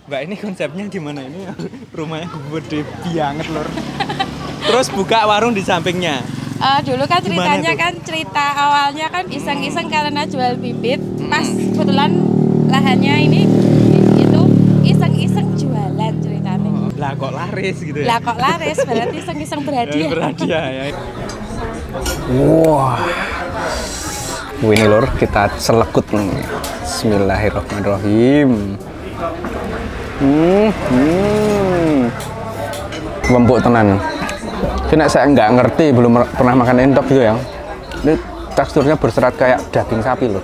Mbak, ini konsepnya gimana ini? Rumahnya gede banget lor. Terus buka warung di sampingnya. Dulu kan ceritanya kan cerita awalnya kan iseng-iseng karena jual bibit. Pas kebetulan lahannya ini itu iseng-iseng jualan ceritanya. Lah kok laris gitu ya? Lah kok laris, berarti iseng-iseng berhadiah. Berhadiah ya. Wah. Ini lor, kita selekut nih. Bismillahirrahmanirrahim. Empuk tenan. Kena saya nggak ngerti, belum pernah makan entok gitu ya. Ini teksturnya berserat kayak daging sapi loh.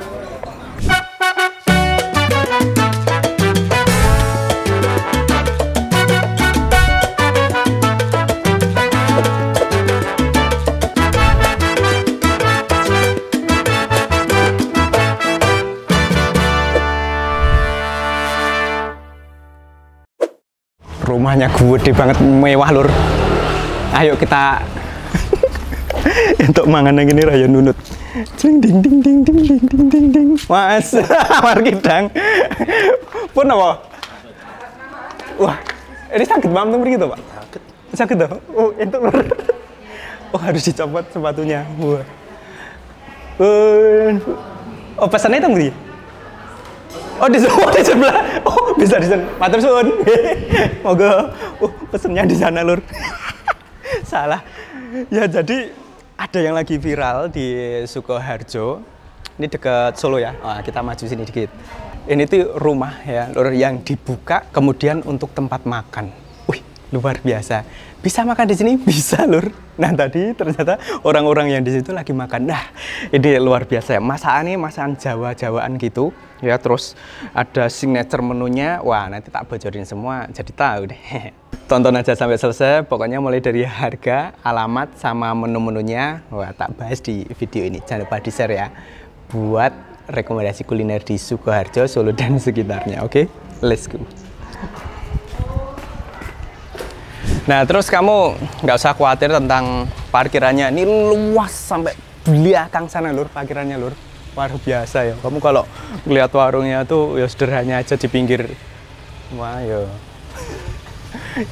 Rumahnya gede banget, mewah lur. Ayo kita untuk mangan yang ini raya nunut. Ding ding ding ding ding ding ding ding ding. Mas, markidang. Pun apa? Wah, ini sakit banget begitu Pak? Sakit. Sakit toh? Oh, itu lur. Oh, harus dicopot sepatunya. Wah. Oh, pesannya itu nggak? Oh di sebelah. Oh bisa di sana. Matur suwun. Moga. Pesennya di sana lur. Salah. Ya jadi ada yang lagi viral di Sukoharjo. Ini dekat Solo ya. Wah, kita maju sini dikit. Ini tuh rumah ya lur yang dibuka kemudian untuk tempat makan. Wih luar biasa. Bisa makan di sini? Bisa lur. Nah tadi ternyata orang-orang yang di situ lagi makan. Nah ini luar biasa ya. Masakannya masakan Jawa-Jawaan gitu. Ya terus ada signature menunya. Wah nanti tak bocorin semua jadi tahu deh. Tonton aja sampai selesai. Pokoknya mulai dari harga, alamat sama menu-menunya. Wah tak bahas di video ini. Jangan lupa di share ya. Buat rekomendasi kuliner di Sukoharjo, Solo dan sekitarnya. Oke, let's go. Nah terus kamu nggak usah khawatir tentang parkirannya. Ini luas sampai belakang sana lur parkirannya lur. Luar biasa ya. Kamu kalau lihat warungnya tuh ya sederhana aja di pinggir. Wah ya.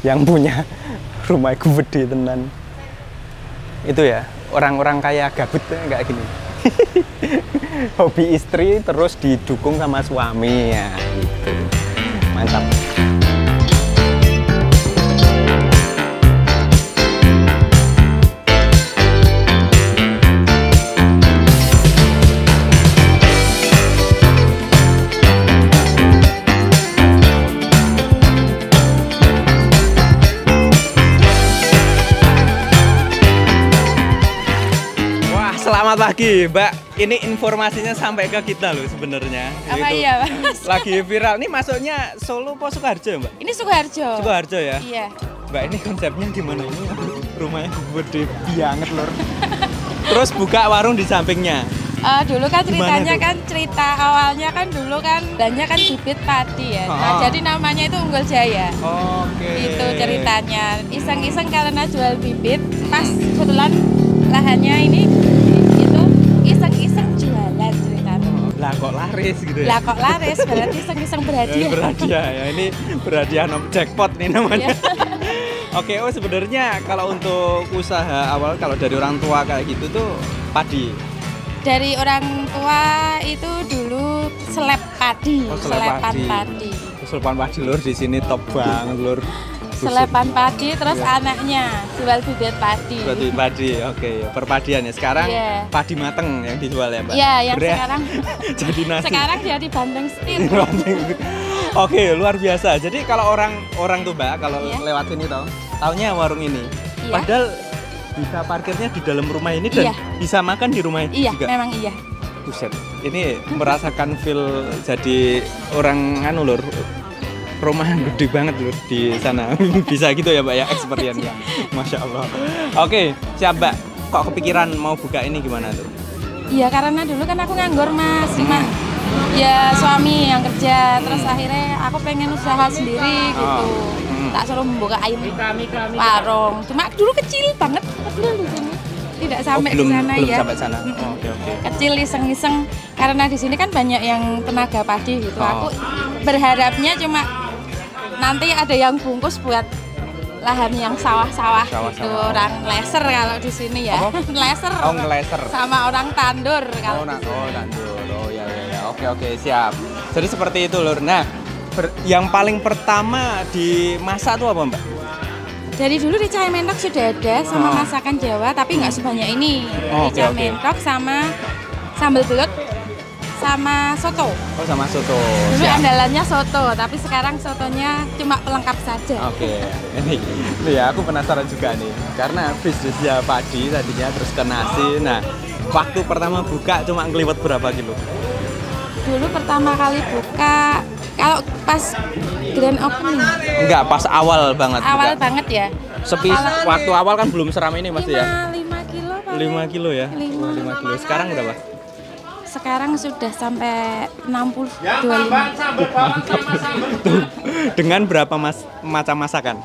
Yang punya rumah gede tenan. Itu ya orang-orang kaya gabut nggak gini. Hobi istri terus didukung sama suami ya. Gitu. Mantap. Selamat pagi, Mbak. Ini informasinya sampai ke kita loh sebenarnya. Apa iya, Mas? Lagi viral. Ini masuknya Solo apa Sukoharjo ya, Mbak? Ini Sukoharjo. Sukoharjo ya? Iya. Mbak, ini konsepnya gimana ini? Rumahnya gede banget lor. Terus buka warung di sampingnya. Dulu kan ceritanya kan cerita awalnya kan dulu kan banyak kan bibit padi ya. Nah, jadi namanya itu Unggul Jaya. Oke. Itu ceritanya. Iseng-iseng karena jual bibit. Pas kebetulan lahannya ini itu iseng-iseng jualan ceritanya. Lah kok laris gitu ya? Lah kok laris, berarti iseng-iseng berhadiah. Berhadiah ya, ini berhadiah jackpot nih namanya. Oke, oh sebenarnya kalau untuk usaha awal kalau dari orang tua kayak gitu tuh padi. Dari orang tua itu dulu seleb padi, selepan padi. Selepan padi lur di sini top banget lur. Selepan padi terus anaknya jual bibit padi. Bibit padi, oke. Perpadian ya. Sekarang padi mateng yang dijual ya, Mbak? Iya, yang sekarang jadi nasi. Sekarang jadi banteng setir. Oke, luar biasa. Jadi kalau orang tuh Mbak kalau lewat sini taunya warung ini. Padahal bisa parkirnya di dalam rumah ini dan bisa makan di rumah ini juga. Iya, memang iya. Buset. Ini merasakan feel jadi orang lur. Rumah gede banget lur di sana. Bisa gitu ya Mbak ya experience-nya. Masya Allah. Oke, siap Mbak. Kok kepikiran mau buka ini gimana tuh? Iya karena dulu kan aku nganggur Mas. Ya suami yang kerja. Terus akhirnya aku pengen usaha sendiri gitu. Tak suruh membuka warung. Cuma dulu kecil banget di sini. Tidak sampai di sana belum ya. Sampai sana. Oke. Kecil iseng-iseng karena di sini kan banyak yang tenaga padi gitu. Aku berharapnya cuma nanti ada yang bungkus buat lahan yang sawah-sawah gitu. Orang leser kalau di sini ya. Leser. Oh, ngeleser. Sama orang tandur kalau. Tandur. Oh ya. Oke, siap. Jadi seperti itu Lur. Nah, yang paling pertama dimasak tuh apa Mbak? Dari dulu rica mentok sudah ada sama masakan Jawa, tapi nggak sebanyak ini. Rica mentok sama sambal belut sama soto. Oh, sama soto. Dulu andalannya soto, tapi sekarang sotonya cuma pelengkap saja. Oke. Ini ya aku penasaran juga nih. Karena bisnisnya padi tadinya terus ke nasi. Nah, waktu pertama buka cuma ngeliwet berapa kilo? Dulu pertama kali buka kalau pas grand opening. Enggak, pas awal banget. Awal banget ya. Sepi waktu awal kan belum seram ini Mas ya. 5 kilo paling. 5 kilo ya. 5 kilo. Sekarang berapa? Sekarang sudah sampai 25. Dengan berapa macam masakan?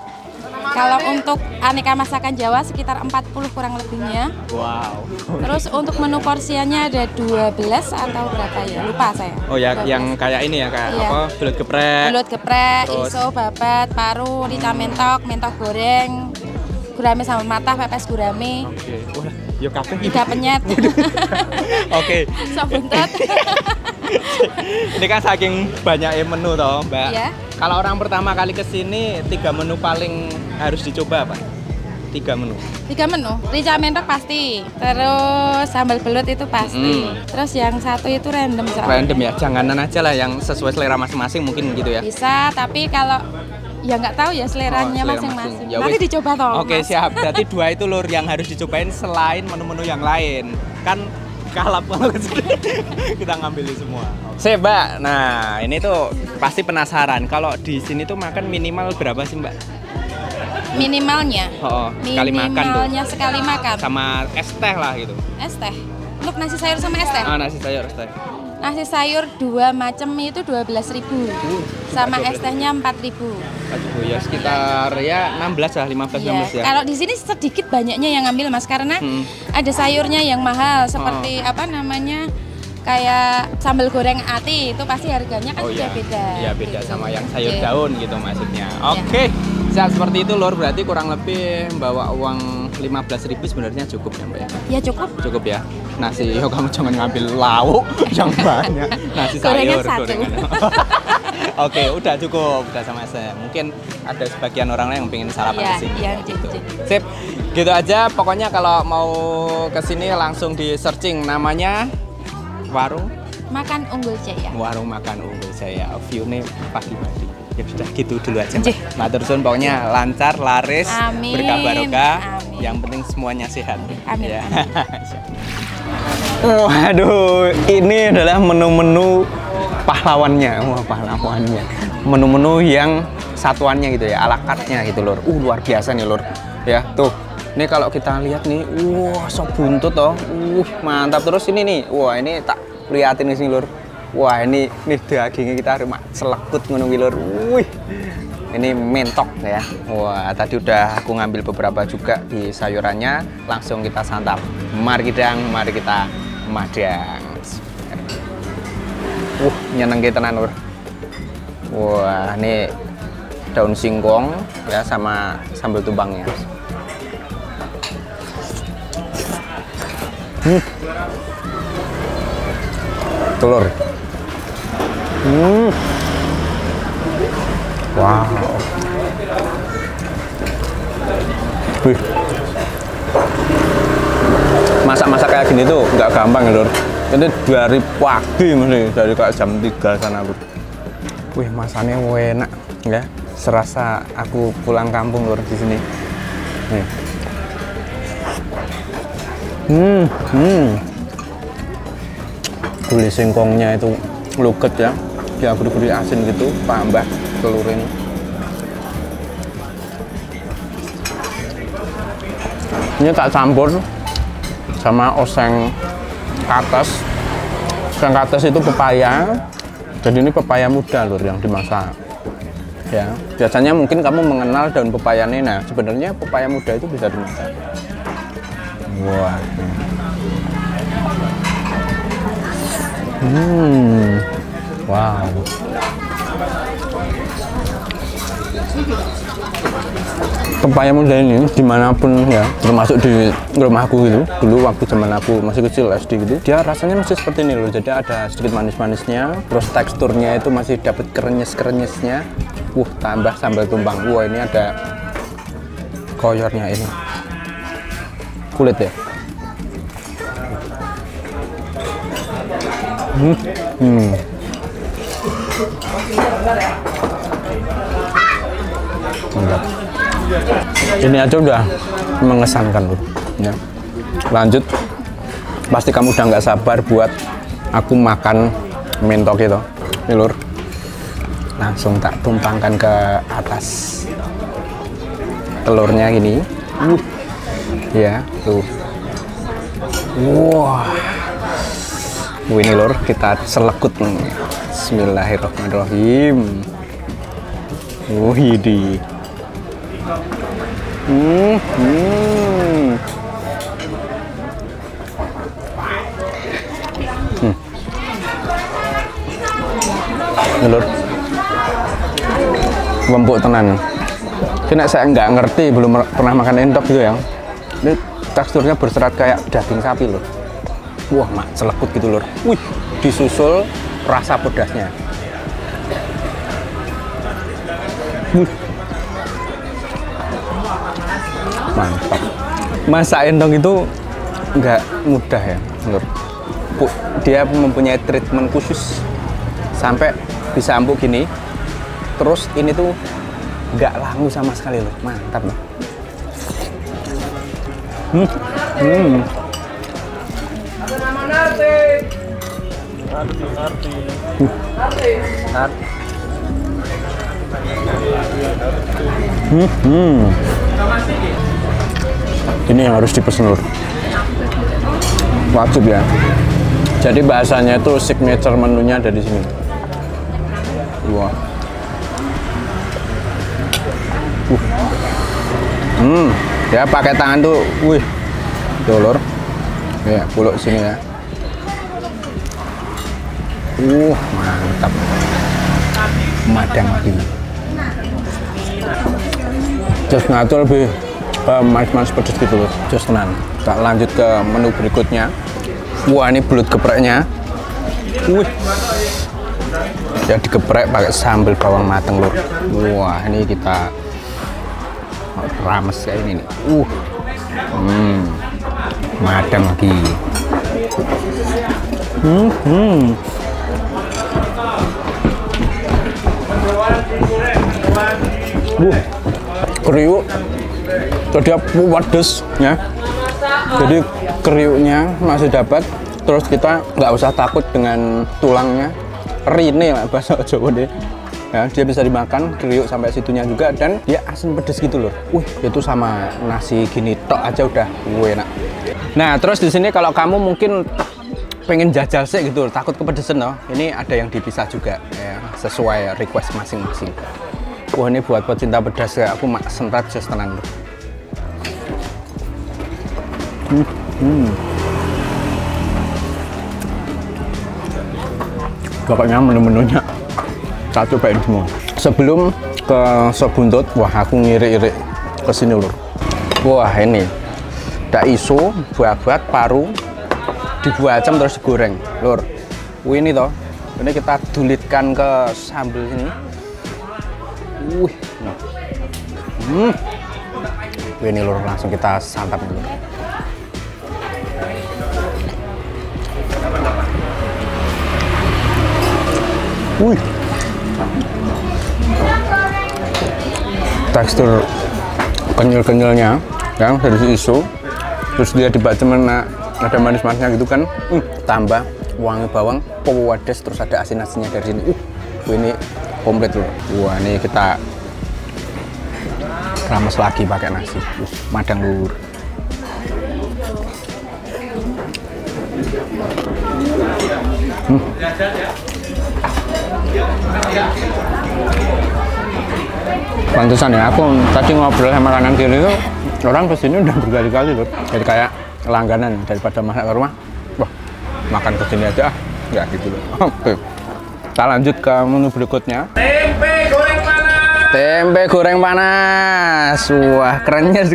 Kalau untuk aneka masakan Jawa sekitar 40 kurang lebihnya. Wow. Terus untuk menu porsiannya ada 12 atau berapa ya? Lupa saya. Oh ya, 12. Yang kayak ini ya, kayak apa? Belut geprek. Belut geprek, terus iso, babat, paru, rica mentok, mentok goreng, gurame sama matah, pepes gurame. Oke. Wah, yo kabeh iki. Iga penyet. Oke. Sop buntut. Ini kan saking banyaknya menu toh, Mbak. Iya. Kalau orang pertama kali ke sini, 3 menu paling harus dicoba apa? 3 menu. 3 menu. Rica mentok pasti. Terus sambal belut itu pasti. Terus yang satu itu random soalnya. Random ya, janganan aja lah yang sesuai selera masing-masing mungkin gitu ya. Bisa, tapi kalau ya nggak tahu ya seleranya masing-masing. Ya, nanti dicoba toh. Oke, Mas. siap. Berarti 2 itu Lur yang harus dicobain selain menu-menu yang lain. Kan kalap kalau kita ngambilin semua. Sip, Mbak. Nah, ini tuh pasti penasaran. Kalau di sini tuh makan minimal berapa sih, Mbak? Minimalnya. Sekali makan tuh. Minimalnya sekali makan. Sama es teh lah gitu. Es teh. Untuk nasi sayur sama es teh. Nasi sayur, es teh. Nasi sayur 2 macam itu 12.000. Sama es tehnya 4.000. Ya sekitar ya 16 lah, 15 ya. 16 ya. Kalau di sini sedikit banyaknya yang ngambil Mas karena ada sayurnya yang mahal seperti apa namanya? Kayak sambal goreng ati itu pasti harganya kan sudah beda. Iya, beda gitu. sama yang sayur daun gitu maksudnya. Oke. Siap, seperti itu Lur, berarti kurang lebih bawa uang 15.000 sebenarnya cukup ya Mbak ya? Ya cukup. Cukup ya. Nasi, yo kamu jangan ngambil lauk yang banyak. Nasi sayur, gorengan. Oke, udah cukup, udah sama saya. Mungkin ada sebagian orang lain yang pengen sarapan di sini. Iya, gitu. Sip, gitu aja. Pokoknya kalau mau ke sini langsung di searching namanya warung Makan Unggul Jaya. Warung Makan Unggul Jaya. View-nya pagi-pagi. Ya sudah gitu dulu aja. Matur suwun, pokoknya lancar, laris, berkah barokah. Yang penting semuanya sehat. Amin. Ya. Waduh, ini adalah menu-menu pahlawannya. Wah, pahlawannya. Menu-menu yang satuannya gitu ya, ala carte-nya gitu Lur. Luar biasa nih Lur. Ya, tuh. Ini kalau kita lihat nih, wah, sop buntut toh. Mantap. Terus ini nih. Wah, ini tak liatin di sini Lur. Wah, ini dagingnya kita harus selekut ngono iki Lur. Wih. Ini mentok ya. Wah, tadi udah aku ngambil beberapa juga di sayurannya. Langsung kita santap. Mari kita madang. Nyenengke tenan Lur. Wah, ini daun singkong ya sama sambal tumbangnya. Telur. Wow. Wih. Masak-masak kayak gini tuh nggak gampang ya Lur. Ini dari pagi mesti, dari kayak jam 3 sana Lur. Wih, masaknya enak ya. Serasa aku pulang kampung Lur di sini. Nih. Gulai singkongnya itu luget ya, dia gurih-gurih asin gitu, tambah telur ini. Ini tak campur sama oseng kates. Oseng kates itu pepaya, jadi ini pepaya muda Lur yang dimasak. Ya, biasanya mungkin kamu mengenal daun pepaya ini, nah sebenarnya pepaya muda itu bisa dimasak. Wah. Wow. Pepaya muda ini dimanapun ya, termasuk di rumahku gitu, dulu waktu zaman aku masih kecil SD gitu, dia rasanya masih seperti ini loh. Jadi ada sedikit manis-manisnya, terus teksturnya itu masih dapat krenyes-krenyesnya. Tambah sambal tumbang. Ini ada koyornya ini, kulit ya. Mantap. Ini aja udah mengesankan loh ya. Lanjut, pasti kamu udah nggak sabar buat aku makan mentok itu. Ini lur, langsung tak tumpangkan ke atas telurnya gini. Ya tuh. Wah, ini lur, kita selekut. Bismillahirrahmanirrahim. Di Lur, empuk tenan. Kena saya nggak ngerti, belum pernah makan entok gitu ya. Ini teksturnya berserat kayak daging sapi loh. Wah, mak selekut gitu lur. Wih, disusul rasa pedasnya. Mantap. Masak endong itu nggak mudah ya, lur. Dia mempunyai treatment khusus sampai bisa empuk gini. Terus ini tuh nggak langu sama sekali lur. Mantap loh. Ini yang harus dipesan lur, wajib ya. Jadi bahasanya itu signature menunya ada di sini. Wah. Ya pakai tangan tuh, wih, tuh lur. Ya, puluk sini ya. Mantap. Madang lagi. Terus ngatur lebih manis-manis pedas gitu loh. Terus tenan. Kita lanjut ke menu berikutnya. Wah, ini belut gepreknya. Ya digeprek pakai sambal bawang mateng lur. Wah, ini kita rames kayak ini nih. Madang lagi. Kriuk, jadi pedes ya. Jadi kriuknya masih dapat. Terus kita nggak usah takut dengan tulangnya. Rine lah bahasa Jawa deh. Ya, dia bisa dimakan kriuk sampai situnya juga, dan dia asin pedes gitu loh. Itu sama nasi gini tok aja udah enak. Nah, terus di sini kalau kamu mungkin pengen jajal sih gitu, takut kepedesan loh. Ini ada yang dipisah juga ya, sesuai request masing-masing. Wah, ini buat pecinta pedas ya, aku mak sentat just tenan loh. Pokoknya menu-menunya tak cobain semua. Sebelum ke sop buntut, wah aku ngirik-irik ke sini lur. Wah, ini ada iso, buah-buah, paru, dibuacem terus digoreng lur. Ini toh, ini kita dulitkan ke sambal sini. Ini lur, langsung kita santap dulu. Tekstur kenyal-kenyalnya yang dari si iso, terus dia dibacem ada manis-manisnya gitu kan, tambah wangi bawang, pewadas, terus ada asin-asinnya dari sini. Ini komplit loh. Wah, ini kita rames lagi pakai nasi. Madang lur. Pantesan ya, aku tadi ngobrol sama kanan kiri itu orang kesini udah berkali-kali loh. Jadi kayak langganan daripada masak ke rumah. Wah, makan kesini aja nggak gitu loh. Oke, kita lanjut ke menu berikutnya. Tempe goreng panas. Tempe goreng panas. Wah, kerennyes.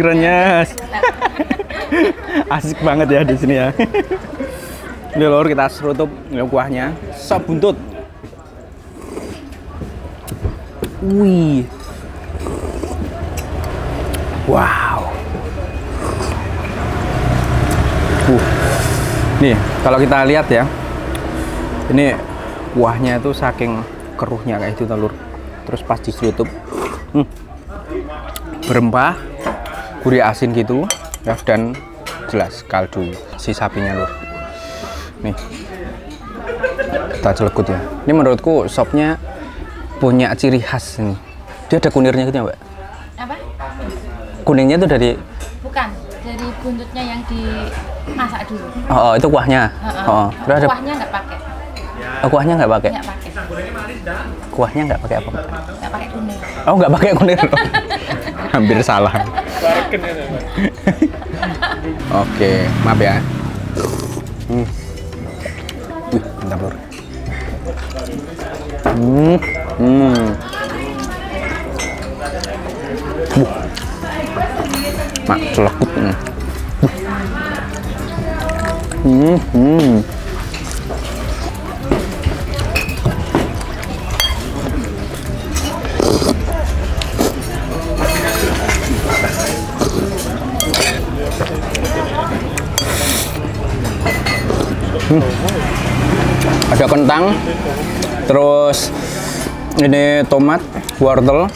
Asik banget ya di sini ya. Ini lor, kita serutup kuahnya. Sop buntut. Wih. Wow. Nih, kalau kita lihat ya. Ini kuahnya itu saking keruhnya kayak itu telur. Terus pas diserutup berempah, gurih asin gitu ya, dan jelas kaldu si sapinya lur. Nih kita celekut ya. Ini menurutku sopnya punya ciri khas ini. Dia ada kunirnya gitu ya mbak? Apa? Kuningnya itu dari? Bukan, dari buntutnya yang dimasak dulu. Oh, itu kuahnya. Kuahnya nggak pakai. Kuahnya nggak pakai? Nggak pakai. Kuahnya nggak pakai apa? Nggak pakai kunir. Oh, nggak pakai kunir. Hampir salah. Oke, maaf ya. Wih, mantap lur. Mak celekut. Ada kentang, terus ini tomat, wortel,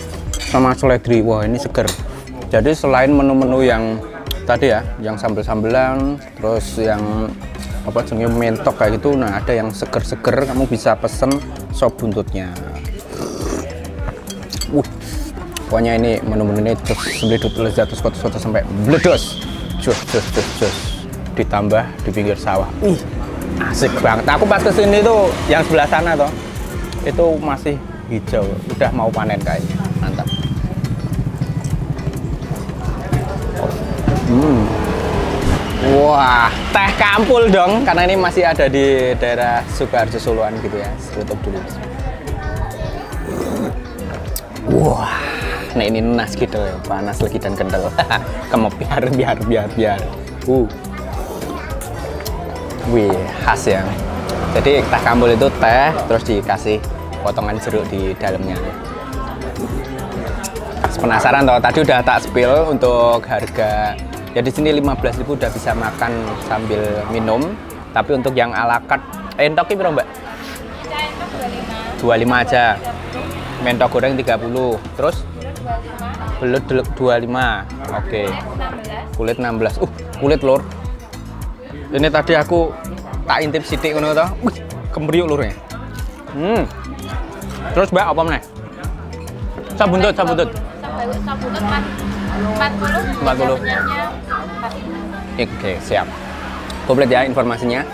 sama seledri. Wah, ini seger. Jadi selain menu-menu yang tadi ya, yang sambel-sambelan, terus yang apa jenis mentok kayak gitu, nah ada yang seger-seger, kamu bisa pesen sop buntutnya. Pokoknya ini menu-menu ini seledut lezat terus sampai bledos. Jos. Ditambah di pinggir sawah. Asik banget. Aku pas kesini tuh yang sebelah sana toh, itu masih hijau, udah mau panen kayaknya. Mantap. Wah, teh kampul dong, karena ini masih ada di daerah Sukoharjo Soloan gitu ya. Tutup dulu. Wah, nah ini nas gitu ya, panas lagi dan kental. Kamu biar. Wih, khas ya. Jadi teh kampul itu teh, terus dikasih potongan jeruk di dalamnya. Penasaran toh? Tadi udah tak spill untuk harga. Ya di sini 15.000 udah bisa makan sambil minum. Tapi untuk yang ala carte, entoknya berapa mbak? Entok 25 aja. Mentok goreng 30. Terus? Belut 25. Oke. Kulit 16. Kulit lor. Ini tadi aku tak intip sidik ngono to. Kembriuk lurnya. Terus mbak apa meneh? Sop buntut. Sop buntut 40. Oke, siap. Komplit ya informasinya.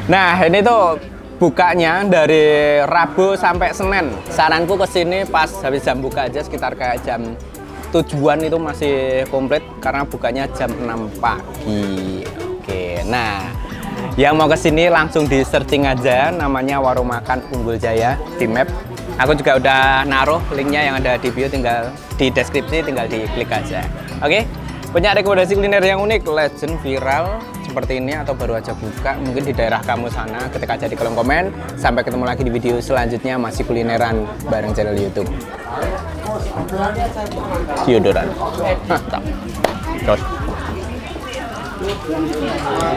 Nah, ini tuh bukanya dari Rabu sampai Senin. Saranku kesini pas habis jam buka aja, sekitar kayak jam 7-an itu masih komplit karena bukanya jam 6 pagi. Oke, nah yang mau kesini langsung di searching aja, namanya Warung Makan Unggul Jaya di map. Aku juga udah naruh linknya yang ada di bio, tinggal di deskripsi, tinggal diklik aja. Oke, punya rekomendasi kuliner yang unik, legend, viral seperti ini atau baru aja buka mungkin di daerah kamu sana, ketik aja di kolom komen. Sampai ketemu lagi di video selanjutnya, masih kulineran bareng channel YouTube Theodoran. Mantap. Terus